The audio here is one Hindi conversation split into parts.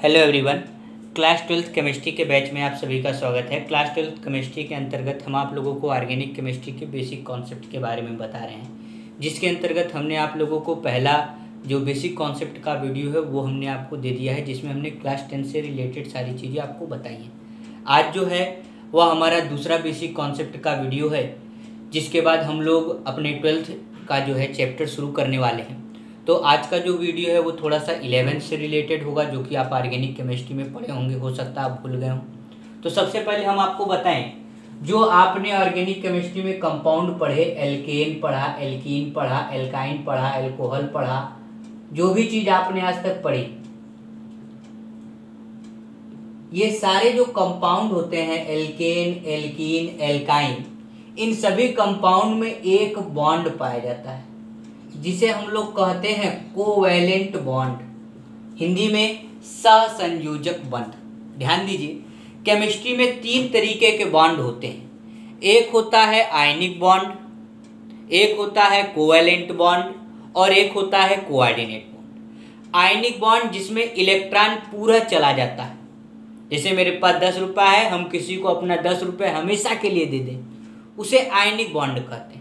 Hello everyone. Class 12th chemistry के बैच में आप सभी का स्वागत है। क्लास 12th केमिस्ट्री के अंतर्गत हम आप लोगों को ऑर्गेनिक केमिस्ट्री के बेसिक कॉन्सेप्ट के बारे में बता रहे हैं, जिसके अंतर्गत हमने आप लोगों को पहला जो बेसिक कॉन्सेप्ट का वीडियो है वो हमने आपको दे दिया है, जिसमें हमने क्लास 10 से रिलेटेड सारी चीज़ें आपको बताई हैं। आज जो है वह हमारा दूसरा बेसिक कॉन्सेप्ट का वीडियो है, जिसके बाद हम लोग अपने 12th का जो है चैप्टर शुरू करने वाले हैं। तो आज का जो वीडियो है वो थोड़ा सा 11th से रिलेटेड होगा, जो कि आप ऑर्गेनिक केमिस्ट्री में पढ़े होंगे, हो सकता है आप भूल गए हों। तो सबसे पहले हम आपको बताएं, जो आपने ऑर्गेनिक केमिस्ट्री में कंपाउंड पढ़े, एल्केन पढ़ा, एल्कीन पढ़ा, एल्काइन पढ़ा, एल्कोहल पढ़ा, जो भी चीज़ आपने आज तक पढ़ी, ये सारे जो कंपाउंड होते हैं एल्केन, एल्कीन, एल्काइन, इन सभी कंपाउंड में एक बॉन्ड पाया जाता है जिसे हम लोग कहते हैं कोवैलेंट बॉन्ड, हिंदी में सहसंयोजक बंध। ध्यान दीजिए, केमिस्ट्री में 3 तरीके के बॉन्ड होते हैं। एक होता है आयनिक बॉन्ड, एक होता है कोवैलेंट बॉन्ड और एक होता है कोऑर्डिनेट बॉन्ड। आयनिक बॉन्ड जिसमें इलेक्ट्रॉन पूरा चला जाता है, जैसे मेरे पास 10 रुपये है, हम किसी को अपना 10 रुपये हमेशा के लिए दे दें, उसे आयनिक बॉन्ड कहते हैं।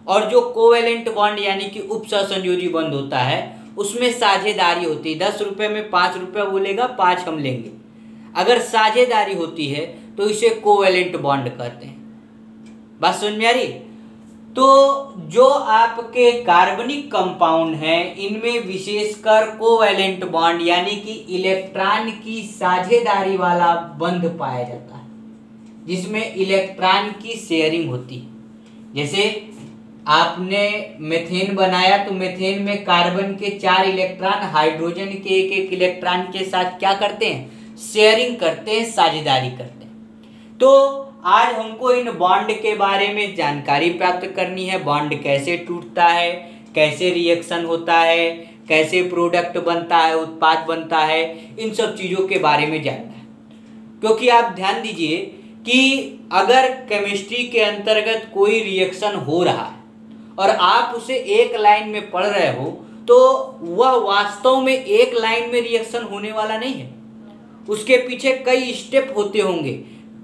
और जो कोवैलेंट बॉन्ड यानी कि उपसहसंयोजी बॉन्ड होता है, उसमें साझेदारी होती है। 10 रुपये में 5 रुपये वो लेगा, 5 हम लेंगे। अगर साझेदारी होती है तो इसे कोवैलेंट बॉन्ड कहते हैं। बात समझ में आ रही? तो जो आपके कार्बनिक कंपाउंड हैं, इनमें विशेषकर कोवैलेंट बॉन्ड यानी कि इलेक्ट्रॉन की साझेदारी वाला बंध पाया जाता है, जिसमें इलेक्ट्रॉन की शेयरिंग होती है। जैसे आपने मेथेन बनाया तो मेथेन में कार्बन के 4 इलेक्ट्रॉन हाइड्रोजन के 1-1 इलेक्ट्रॉन के साथ क्या करते हैं? शेयरिंग करते हैं, साझेदारी करते हैं। तो आज हमको इन बॉन्ड के बारे में जानकारी प्राप्त करनी है। बॉन्ड कैसे टूटता है, कैसे रिएक्शन होता है, कैसे प्रोडक्ट बनता है, उत्पाद बनता है, इन सब चीज़ों के बारे में जानना है। क्योंकि आप ध्यान दीजिए कि अगर केमिस्ट्री के अंतर्गत कोई रिएक्शन हो रहा है और आप उसे एक लाइन में पढ़ रहे हो, तो वह वास्तव में एक लाइन में रिएक्शन होने वाला नहीं है। उसके पीछे कई स्टेप होते होंगे।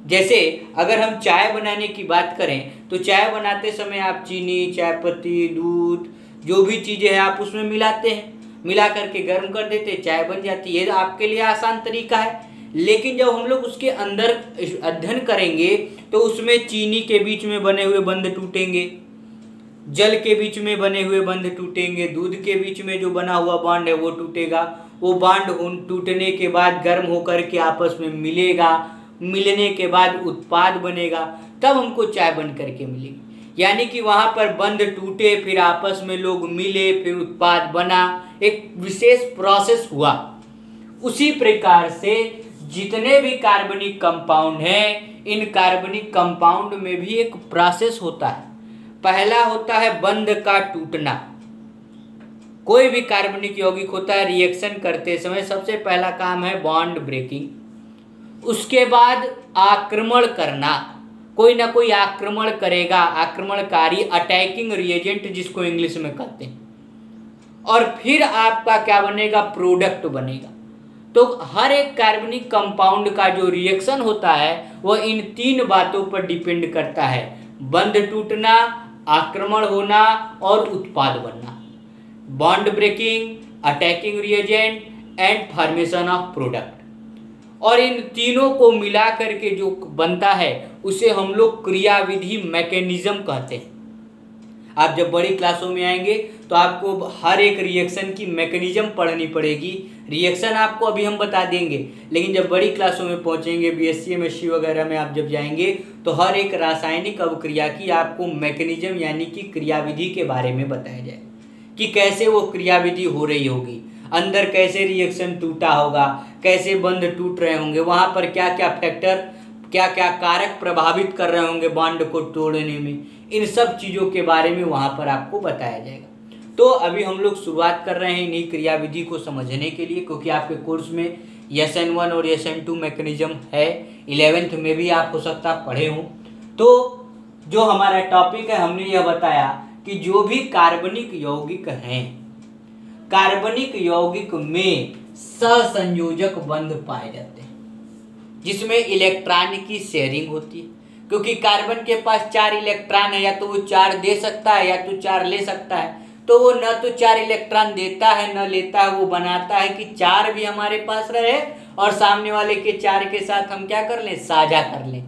जैसे अगर हम चाय बनाने की बात करें तो चाय बनाते समय आप चीनी, चाय पत्ती, दूध, जो भी चीज़ें हैं आप उसमें मिलाते हैं, मिला करके गर्म कर देते, चाय बन जाती है। आपके लिए आसान तरीका है। लेकिन जब हम लोग उसके अंदर अध्ययन करेंगे तो उसमें चीनी के बीच में बने हुए बंध टूटेंगे, जल के बीच में बने हुए बंध टूटेंगे, दूध के बीच में जो बना हुआ बॉन्ड है वो टूटेगा। वो बॉन्ड टूटने के बाद गर्म होकर के आपस में मिलेगा, मिलने के बाद उत्पाद बनेगा, तब हमको चाय बन करके मिलेगी। यानी कि वहाँ पर बंध टूटे, फिर आपस में लोग मिले, फिर उत्पाद बना, एक विशेष प्रोसेस हुआ। उसी प्रकार से जितने भी कार्बनिक कंपाउंड हैं, इन कार्बनिक कंपाउंड में भी एक प्रोसेस होता है। पहला होता है बंध का टूटना। कोई भी कार्बनिक यौगिक होता है, रिएक्शन करते समय सबसे पहला काम है बॉन्ड ब्रेकिंग। उसके बाद आक्रमण करना, कोई ना कोई आक्रमण करेगा, आक्रमणकारी, अटैकिंग रिएजेंट जिसको इंग्लिश में कहते हैं। और फिर आपका क्या बनेगा? प्रोडक्ट बनेगा। तो हर एक कार्बनिक कंपाउंड का जो रिएक्शन होता है वह इन 3 बातों पर डिपेंड करता है: बंध टूटना, आक्रमण होना और उत्पाद बनना। Bond breaking, attacking reagent and formation of product. और इन तीनों को मिला करके जो बनता है उसे हम लोग क्रियाविधि, मैकेनिज्म कहते हैं। आप जब बड़ी क्लासों में आएंगे तो आपको हर एक रिएक्शन की मैकेनिज्म पढ़नी पड़ेगी। रिएक्शन आपको अभी हम बता देंगे, लेकिन जब बड़ी क्लासों में पहुंचेंगे, बीएससी, एमएससी वगैरह में आप जब जाएंगे तो हर एक रासायनिक अवक्रिया की आपको मैकेनिज्म यानी कि क्रियाविधि के बारे में बताया जाए कि कैसे वो क्रियाविधि हो रही होगी, अंदर कैसे रिएक्शन टूटा होगा, कैसे बंध टूट रहे होंगे, वहाँ पर क्या क्या फैक्टर, क्या क्या कारक प्रभावित कर रहे होंगे बॉन्ड को तोड़ने में। इन सब चीज़ों के बारे में वहाँ पर आपको बताया जाएगा। तो अभी हम लोग शुरुआत कर रहे हैं इन्हीं क्रियाविधि को समझने के लिए, क्योंकि आपके कोर्स में SN1 और SN2 मैकेनिज्म है। 11th में भी आप हो सकता पढ़े हों। तो जो हमारा टॉपिक है, हमने यह बताया कि जो भी कार्बनिक यौगिक हैं, कार्बनिक यौगिक में सहसंयोजक बंध पाए जाते हैं, जिसमें इलेक्ट्रॉन की शेयरिंग होती है। क्योंकि कार्बन के पास 4 इलेक्ट्रॉन है, या तो वो 4 दे सकता है या तो 4 ले सकता है, तो वो न तो 4 इलेक्ट्रॉन देता है न लेता है, वो बनाता है कि 4 भी हमारे पास रहे और सामने वाले के 4 के साथ हम क्या कर लें, साझा कर लें।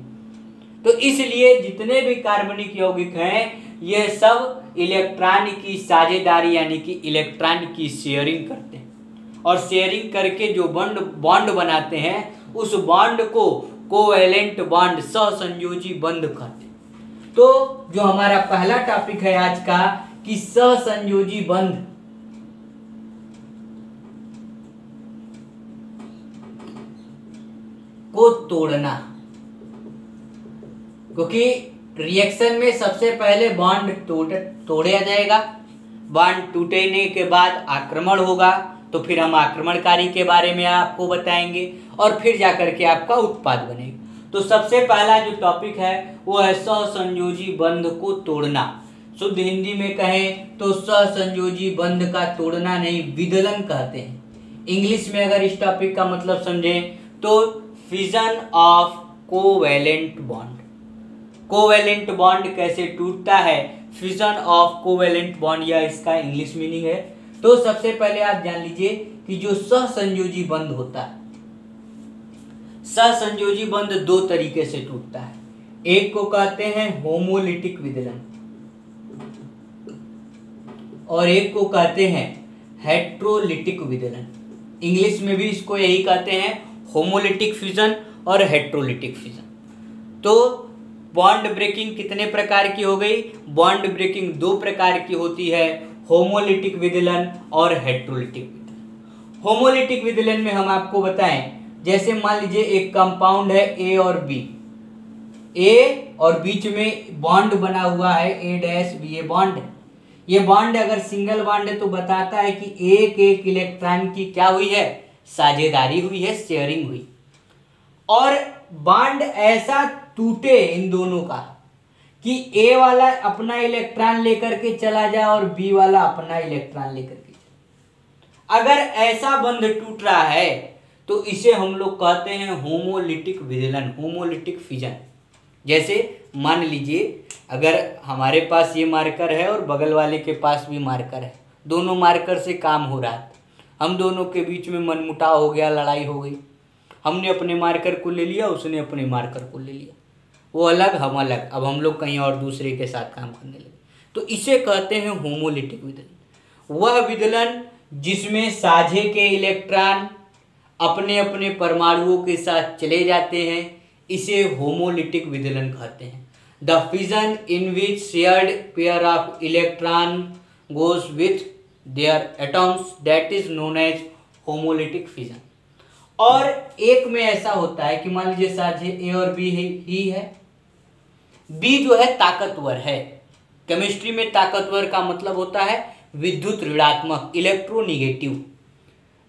तो इसलिए जितने भी कार्बनिक यौगिक हैं ये सब इलेक्ट्रॉन की साझेदारी यानी कि इलेक्ट्रॉन की शेयरिंग करते हैं, और शेयरिंग करके जो बॉन्ड बनाते हैं उस बॉन्ड को कोवैलेंट बॉन्ड, सहसंयोजी बंध कहते हैं। तो जो हमारा पहला टॉपिक है आज का कि सहसंयोजी बंध को तोड़ना, क्योंकि रिएक्शन में सबसे पहले बॉन्ड तोड़ा जाएगा, बॉन्ड टूटने के बाद आक्रमण होगा, तो फिर हम आक्रमणकारी के बारे में आपको बताएंगे और फिर जाकर के आपका उत्पाद बनेगा। तो सबसे पहला जो टॉपिक है वो है सहसंयोजी बंध को तोड़ना। शुद्ध हिंदी में कहें तो सहसंयोजी बंध का तोड़ना नहीं, विदलन कहते हैं। इंग्लिश में अगर इस टॉपिक का मतलब समझें तो fission of covalent bond. Covalent bond कैसे टूटता है, फिजन ऑफ कोवैलेंट बॉन्ड, यह इसका इंग्लिश मीनिंग है। तो सबसे पहले आप जान लीजिए कि जो सहसंयोजी बंध होता है, सहसंयोजी बंध 2 तरीके से टूटता है। एक को कहते हैं होमोलिटिक विदलन और एक को कहते हैं हेट्रोलिटिक विदलन। इंग्लिश में भी इसको यही कहते हैं, होमोलिटिक फ्यूजन और हेट्रोलिटिक फ्यूजन। तो बॉन्ड ब्रेकिंग कितने प्रकार की हो गई, बॉन्ड ब्रेकिंग 2 प्रकार की होती है, होमोलिटिक विदलन और हेट्रोलिटिक विदलन। होमोलिटिक विदलन में हम आपको बताएं, जैसे मान लीजिए एक कंपाउंड है ए और बी, ए और बीच में बॉन्ड बना हुआ है ए डैश बी, ये बॉन्ड है। ये बॉन्ड अगर सिंगल बॉन्ड है तो बताता है कि एक एक इलेक्ट्रॉन की क्या हुई है, साझेदारी हुई है, शेयरिंग हुई। और बॉन्ड ऐसा टूटे इन दोनों का कि ए वाला अपना इलेक्ट्रॉन लेकर के चला जाए और बी वाला अपना इलेक्ट्रॉन लेकर के चला। अगर ऐसा बंध टूट रहा है तो इसे हम लोग कहते हैं होमोलिटिक विदलन, होमोलिटिक फिजन। जैसे मान लीजिए अगर हमारे पास ये मार्कर है और बगल वाले के पास भी मार्कर है, दोनों मार्कर से काम हो रहा है, हम दोनों के बीच में मनमुटाव हो गया, लड़ाई हो गई, हमने अपने मार्कर को ले लिया, उसने अपने मार्कर को ले लिया, वो अलग हम अलग, अब हम लोग कहीं और दूसरे के साथ काम करने लगे, तो इसे कहते हैं होमोलिटिक विदलन। वह विदलन जिसमें साझे के इलेक्ट्रॉन अपने अपने परमाणुओं के साथ चले जाते हैं, इसे होमोलिटिक विदलन कहते हैं। The fission in which shared pair of electron goes with their atoms, that is known as homolytic fission. और एक में ऐसा होता है कि मान लीजिए साझे ए और बी ही है, बी जो है ताकतवर है, केमिस्ट्री में ताकतवर का मतलब होता है विद्युत ऋणात्मक, इलेक्ट्रोनिगेटिव।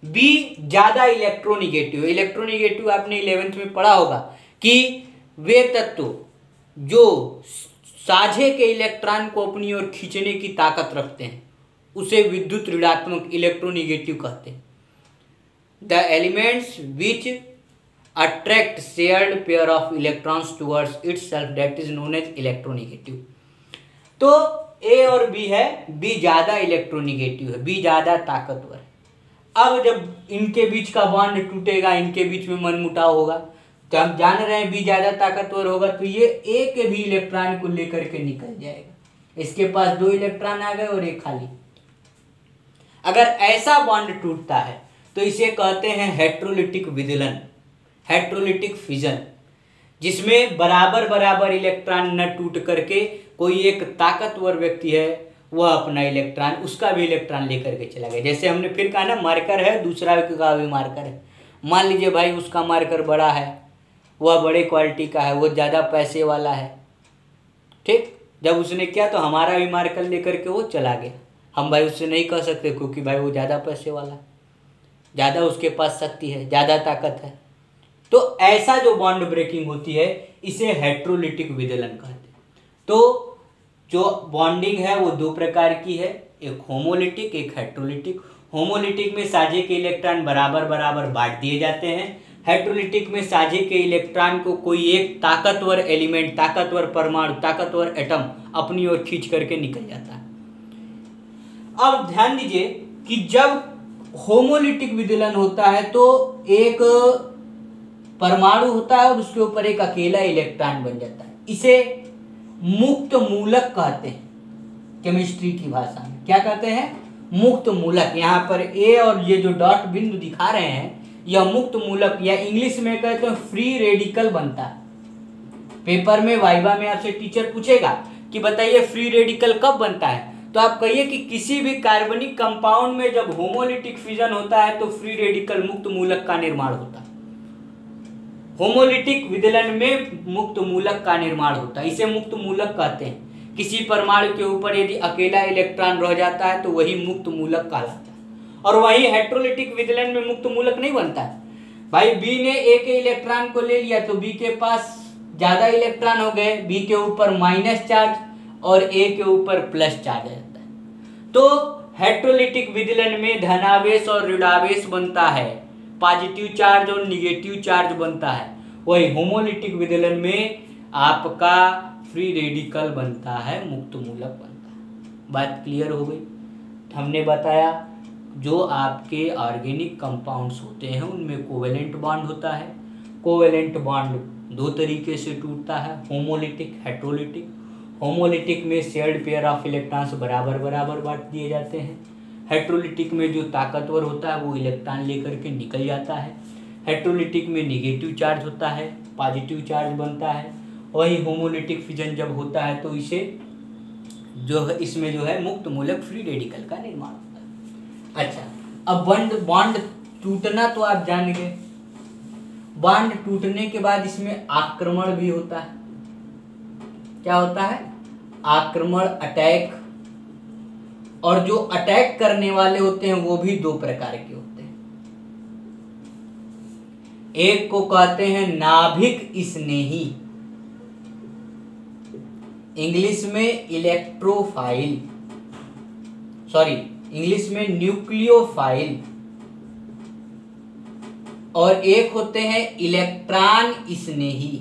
बी ज्यादा इलेक्ट्रोनिगेटिव। इलेक्ट्रोनिगेटिव आपने 11th में पढ़ा होगा कि वे तत्व जो साझे के इलेक्ट्रॉन को अपनी ओर खींचने की ताकत रखते हैं उसे विद्युत ऋणात्मक, इलेक्ट्रोनिगेटिव कहते हैं। The elements which attract shared pair of electrons towards itself, that is known as electronegative. तो ए और बी है, बी ज्यादा इलेक्ट्रोनिगेटिव है, बी ज्यादा ताकतवर है। अब जब इनके बीच का बॉन्ड टूटेगा, इनके बीच में मनमुटाव होगा, तो हम जान रहे हैं बी ज्यादा ताकतवर होगा तो ये ए के भी इलेक्ट्रॉन को लेकर के निकल जाएगा, इसके पास 2 इलेक्ट्रॉन आ गए और एक खाली। अगर ऐसा बॉन्ड टूटता है तो इसे कहते हैं हेट्रोलिटिक विदलन, हेट्रोलिटिक फिजन, जिसमें बराबर बराबर इलेक्ट्रॉन न टूट करके कोई एक ताकतवर व्यक्ति है वह अपना इलेक्ट्रॉन, उसका भी इलेक्ट्रॉन लेकर के चला गया। जैसे हमने फिर कहा ना, मार्कर है, दूसरा का भी मार्कर है। मान लीजिए भाई उसका मार्कर बड़ा है, वह बड़े क्वालिटी का है, वो ज़्यादा पैसे वाला है, ठीक। जब उसने किया तो हमारा भी मार्कर लेकर के वो चला गया। हम भाई उससे नहीं कह सकते क्योंकि भाई वो ज़्यादा पैसे वाला है, ज़्यादा उसके पास शक्ति है, ज़्यादा ताकत है। तो ऐसा जो बॉन्ड ब्रेकिंग होती है इसे हेट्रोलिटिक विदलन कहते हैं। तो जो बॉन्डिंग है वो 2 प्रकार की है, एक होमोलिटिक, एक हेट्रोलिटिक। होमोलिटिक में साझे के इलेक्ट्रॉन बराबर बराबर बांट दिए जाते हैं। हेट्रोलिटिक में साझे के इलेक्ट्रॉन को कोई एक ताकतवर एलिमेंट, ताकतवर परमाणु, ताकतवर एटम अपनी ओर खींच करके निकल जाता है। अब ध्यान दीजिए कि जब होमोलिटिक विदलन होता है तो एक परमाणु होता है और उसके ऊपर एक अकेला इलेक्ट्रॉन बन जाता है। इसे मुक्त मूलक कहते हैं केमिस्ट्री की भाषा में। क्या कहते हैं? मुक्त मूलक। यहाँ पर ए और ये जो डॉट बिंदु दिखा रहे हैं यह मुक्त मूलक, या इंग्लिश में कहते हैं फ्री रेडिकल बनता है। पेपर में वाइवा में आपसे टीचर पूछेगा कि बताइए फ्री रेडिकल कब बनता है, तो आप कहिए कि किसी भी कार्बनिक कंपाउंड में जब होमोलिटिक फिजन होता है तो फ्री रेडिकल मुक्त मूलक का निर्माण होता है। होमोलिटिक विदलन में मुक्त मूलक का निर्माण होता है, इसे मुक्त मूलक कहते हैं। किसी परमाणु के ऊपर यदि अकेला इलेक्ट्रॉन रह जाता है तो वही मुक्त मूलक कहलाता है। और वही हेट्रोलिटिक विदलन में मुक्त मूलक नहीं बनता है। भाई बी ने ए के इलेक्ट्रॉन को ले लिया तो बी के पास ज्यादा इलेक्ट्रॉन हो गए, बी के ऊपर माइनस चार्ज और ए के ऊपर प्लस चार्ज आ जाता है। तो हेट्रोलिटिक विदलन में धनावेश और ऋणावेश बनता है, पॉजिटिव चार्ज और निगेटिव चार्ज बनता है। वही होमोलिटिक विदलन में आपका फ्री रेडिकल बनता है, मुक्त मूलक बनता है। बात क्लियर हो गई? हमने बताया जो आपके ऑर्गेनिक कंपाउंड्स होते हैं उनमें कोवेलेंट बॉन्ड होता है। कोवेलेंट बॉन्ड दो तरीके से टूटता है, होमोलिटिक, हेट्रोलिटिक। होमोलिटिक में शेयर्ड पेयर ऑफ इलेक्ट्रॉन्स बराबर बराबर बांट दिए जाते हैं। हेट्रोलिटिक में जो ताकतवर होता है वो इलेक्ट्रॉन लेकर के निकल जाता है। हेट्रोलिटिक में निगेटिव चार्ज होता है, पॉजिटिव चार्ज बनता है। वही होमोलिटिक फिजन जब होता है तो इसे जो है इसमें जो है मुक्त मूलक फ्री रेडिकल का निर्माण होता है। अच्छा, अब बॉन्ड टूटना तो आप जान गए। बॉन्ड टूटने के बाद इसमें आक्रमण भी होता है। क्या होता है? आक्रमण, अटैक। और जो अटैक करने वाले होते हैं वो भी दो प्रकार के होते हैं। एक को कहते हैं नाभिक स्नेही, इंग्लिश में इलेक्ट्रोफाइल, सॉरी इंग्लिश में न्यूक्लियोफाइल। और एक होते हैं इलेक्ट्रॉन स्नेही,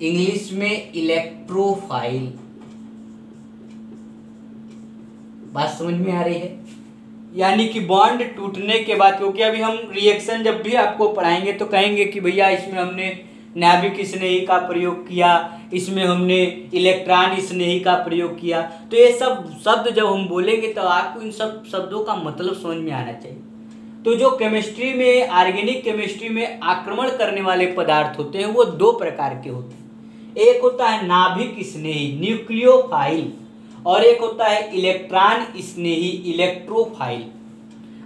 इंग्लिश में इलेक्ट्रोफाइल। बात समझ में आ रही है? यानी कि बॉन्ड टूटने के बाद, क्योंकि अभी हम रिएक्शन जब भी आपको पढ़ाएंगे तो कहेंगे कि भैया इसमें हमने नाभिक स्नेही का प्रयोग किया, इसमें हमने इलेक्ट्रॉन स्नेही का प्रयोग किया। तो ये सब शब्द जब हम बोलेंगे तो आपको इन सब शब्दों का मतलब समझ में आना चाहिए। तो जो केमिस्ट्री में, ऑर्गेनिक केमिस्ट्री में आक्रमण करने वाले पदार्थ होते हैं वो दो प्रकार के होते हैं। एक होता है नाभिक स्नेही, न्यूक्लियोफाइल, और एक होता है इलेक्ट्रॉन स्नेही, इलेक्ट्रोफाइल।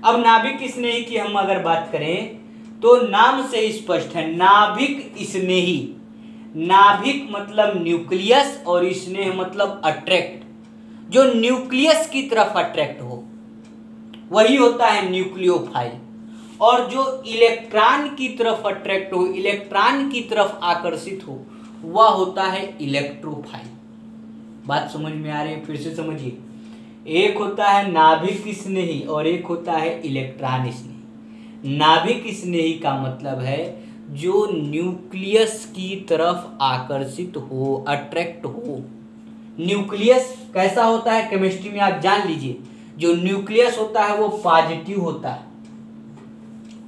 अब नाभिक स्नेही की हम अगर बात करें तो नाम से स्पष्ट है, नाभिक स्नेही। नाभिक मतलब न्यूक्लियस और स्नेह मतलब अट्रैक्ट, जो न्यूक्लियस की तरफ अट्रैक्ट हो वही होता है न्यूक्लियोफाइल। और जो इलेक्ट्रॉन की तरफ अट्रैक्ट हो, इलेक्ट्रॉन की तरफ आकर्षित हो, वह होता है इलेक्ट्रोफाइल। बात समझ में आ रही है? फिर से समझिए, एक होता है नाभिक स्नेही और एक होता है इलेक्ट्रॉन स्नेही। नाभिक स्नेही का मतलब है जो न्यूक्लियस की तरफ आकर्षित हो, अट्रैक्ट हो। न्यूक्लियस कैसा होता है केमिस्ट्री में आप जान लीजिए, जो न्यूक्लियस होता है वो पॉजिटिव होता है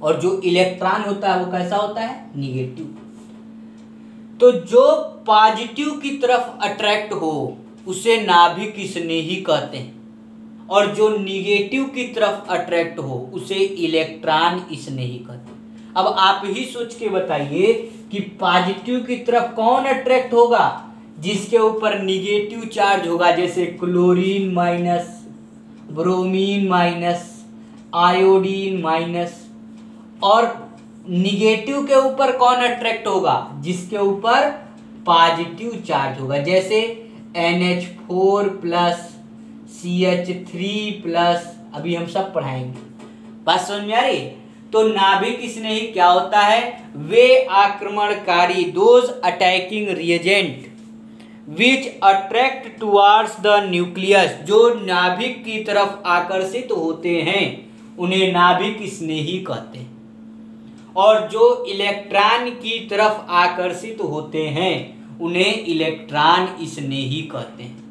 और जो इलेक्ट्रॉन होता है वो कैसा होता है? निगेटिव। तो जो पॉजिटिव की तरफ अट्रैक्ट हो उसे नाभिक स्नेही कहते हैं, और जो निगेटिव की तरफ अट्रैक्ट हो उसे इलेक्ट्रॉन स्नेही कहते हैं। अब आप ही सोच के बताइए कि पॉजिटिव की तरफ कौन अट्रैक्ट होगा? जिसके ऊपर निगेटिव चार्ज होगा, जैसे chlorine minus, bromine minus, iodine minus. और निगेटिव के ऊपर कौन अट्रैक्ट होगा? जिसके ऊपर पॉजिटिव चार्ज होगा, जैसे NH4 प्लस, CH3 प्लस। अभी हम सब पढ़ाएंगे। बात समझ में आ रही? तो नाभिक स्नेही क्या होता है? वे आक्रमणकारी, those attacking reagent which attract towards the nucleus, जो नाभिक की तरफ आकर्षित होते हैं उन्हें नाभिक स्नेही कहते हैं, और जो इलेक्ट्रॉन की तरफ आकर्षित होते हैं उन्हें इलेक्ट्रॉन स्नेही कहते हैं,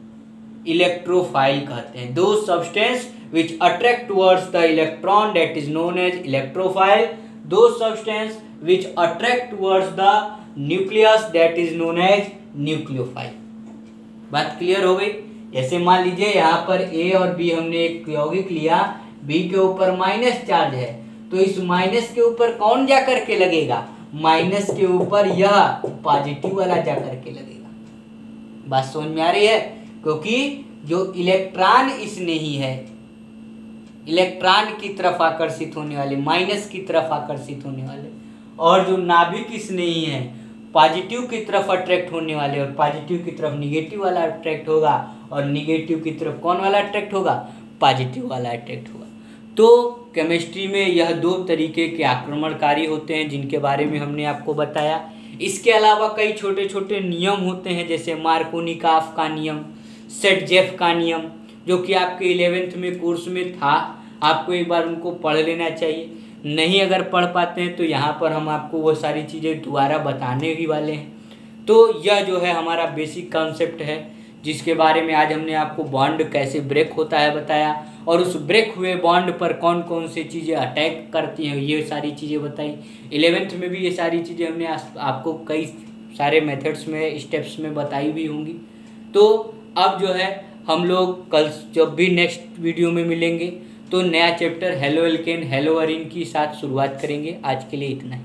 इलेक्ट्रोफाइल कहते हैं। Those substance which attract towards the electron that is known as electrophile, those substance which attract towards the nucleus that is known as nucleophile. बात क्लियर हो गई। जैसे मान लीजिए यहाँ पर ए और बी हमने एक यौगिक लिया, बी के ऊपर माइनस चार्ज है, तो इस माइनस के ऊपर कौन जा करके लगेगा, माइनस के ऊपर यह पॉजिटिव वाला जा करके लगेगा। बात समझ में आ रही है, क्योंकि जो इलेक्ट्रॉन स्नेही है, इलेक्ट्रॉन की तरफ आकर्षित होने वाले, माइनस की तरफ आकर्षित होने वाले, और जो नाभिक स्नेही है पॉजिटिव की तरफ अट्रैक्ट होने वाले, और पॉजिटिव की तरफ निगेटिव वाला अट्रैक्ट होगा, और निगेटिव की तरफ कौन वाला अट्रैक्ट होगा, पॉजिटिव वाला अट्रैक्ट होगा। तो केमिस्ट्री में यह दो तरीके के आक्रमणकारी होते हैं जिनके बारे में हमने आपको बताया। इसके अलावा कई छोटे छोटे नियम होते हैं, जैसे मार्कोनिकॉफ का नियम, सेटजेफ का नियम, जो कि आपके 11th में कोर्स में था, आपको एक बार उनको पढ़ लेना चाहिए। नहीं अगर पढ़ पाते हैं तो यहाँ पर हम आपको वो सारी चीज़ें दोबारा बताने ही वाले हैं। तो यह जो है हमारा बेसिक कॉन्सेप्ट है, जिसके बारे में आज हमने आपको बॉन्ड कैसे ब्रेक होता है बताया, और उस ब्रेक हुए बॉन्ड पर कौन कौन सी चीज़ें अटैक करती हैं ये सारी चीज़ें बताई। 11th में भी ये सारी चीज़ें हमने आपको कई सारे मेथड्स में, स्टेप्स में बताई भी होंगी। तो अब जो है हम लोग कल जब भी नेक्स्ट वीडियो में मिलेंगे तो नया chapter halo alkane hello Areen की साथ शुरुआत करेंगे। आज के लिए इतना ही।